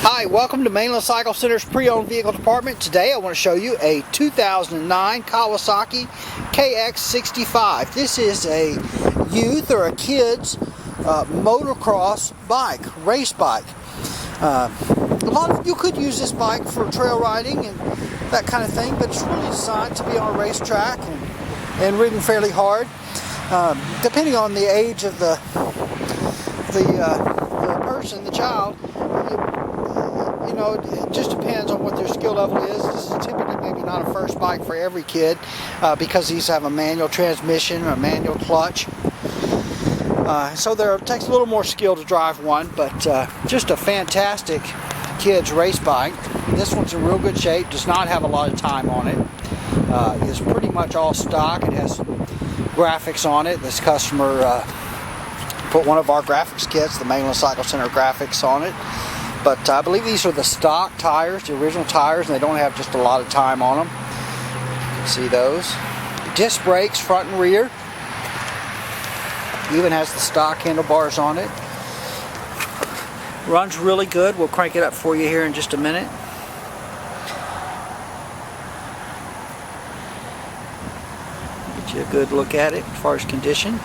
Hi, welcome to Mainland Cycle Center's pre-owned vehicle department. Today I want to show you a 2009 Kawasaki KX65. This is a youth or a kid's motocross bike, race bike. A lot of you could use this bike for trail riding and that kind of thing, but it's really designed to be on a racetrack and ridden fairly hard. Depending on the age of the person, the child, you know, it just depends on what their skill level is. This is typically maybe not a first bike for every kid because these have a manual transmission or a manual clutch. So it takes a little more skill to drive one, but just a fantastic kid's race bike. This one's in real good shape, does not have a lot of time on it. It's pretty much all stock. It has graphics on it. This customer put one of our graphics kits, the Mainland Cycle Center graphics, on it. But I believe these are the stock tires, the original tires, and they don't have just a lot of time on them. You can see those. Disc brakes, front and rear. Even has the stock handlebars on it. Runs really good. We'll crank it up for you here in just a minute. Get you a good look at it as far as condition.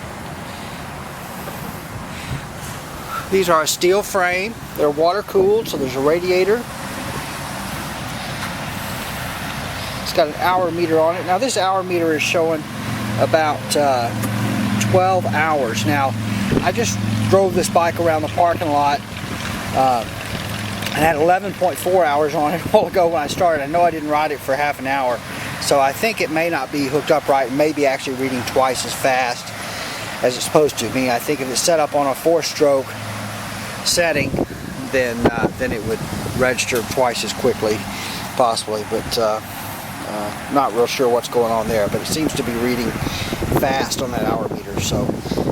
These are a steel frame. They're water cooled, so there's a radiator. It's got an hour meter on it. Now this hour meter is showing about 12 hours. Now I just drove this bike around the parking lot and had 11.4 hours on it a while ago when I started. I know I didn't ride it for half an hour, so I think it may not be hooked up right. It may be actually reading twice as fast as it's supposed to. I think if it's set up on a 4-stroke setting, then it would register twice as quickly, possibly, but not real sure what's going on there. But it seems to be reading fast on that hour meter, so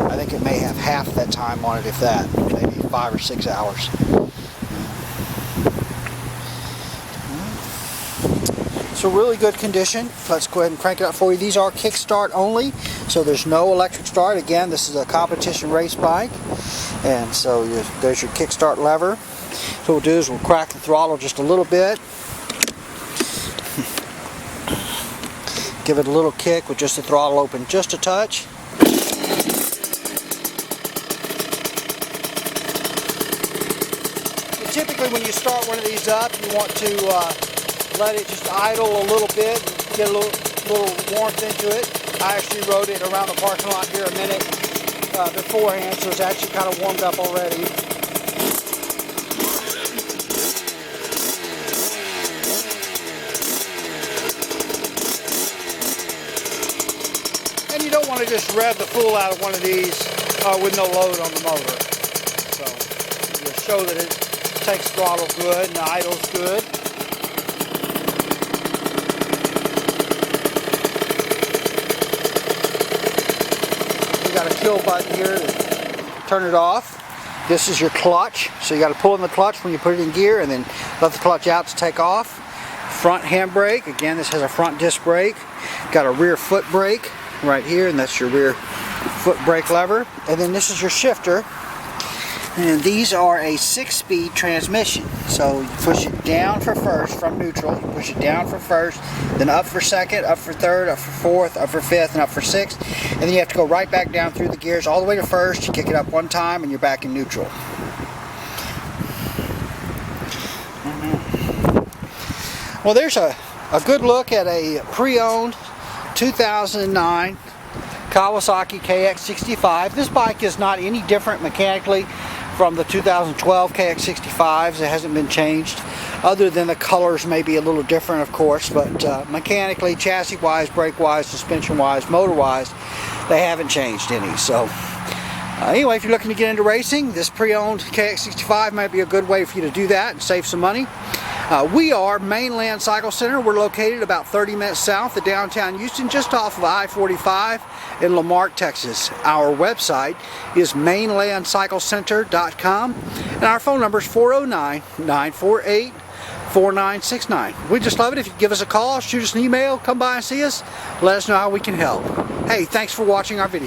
I think it may have half that time on it, if that, maybe 5 or 6 hours. So really good condition. Let's go ahead and crank it up for you. These are kickstart only, so there's no electric start. Again, this is a competition race bike, and so there's your kickstart lever. So what we'll do is we'll crack the throttle just a little bit. Give it a little kick with just the throttle open just a touch. And typically when you start one of these up, you want to let it just idle a little bit and get a little warmth into it. I actually rode it around the parking lot here a minute beforehand, so it's actually kind of warmed up already. And you don't want to just rev the fool out of one of these with no load on the motor. So you'll show that it takes throttle good and idles good. Got a kill button here to turn it off. This is your clutch, so you got to pull in the clutch when you put it in gear and then let the clutch out to take off. Front handbrake, again this has a front disc brake. Got a rear foot brake right here, and that's your rear foot brake lever. And then this is your shifter, and these are a 6-speed transmission. So you push it down for first from neutral, you push it down for first, then up for second, up for third, up for fourth, up for fifth, and up for sixth. And then you have to go right back down through the gears all the way to first. You kick it up one time and you're back in neutral. Well, there's a good look at a pre-owned 2009 Kawasaki KX65. This bike is not any different mechanically from the 2012 KX65s. It hasn't been changed, other than the colors may be a little different, of course, but mechanically, chassis wise, brake wise, suspension wise, motor wise, they haven't changed any. So anyway, if you're looking to get into racing, this pre-owned KX65 might be a good way for you to do that and save some money. We are Mainland Cycle Center. We're located about 30 minutes south of downtown Houston, just off of I-45 in LaMarque, Texas. Our website is mainlandcyclecenter.com, and our phone number is 409-948-4969. We'd just love it if you give us a call, shoot us an email, come by and see us, let us know how we can help. Hey, thanks for watching our video.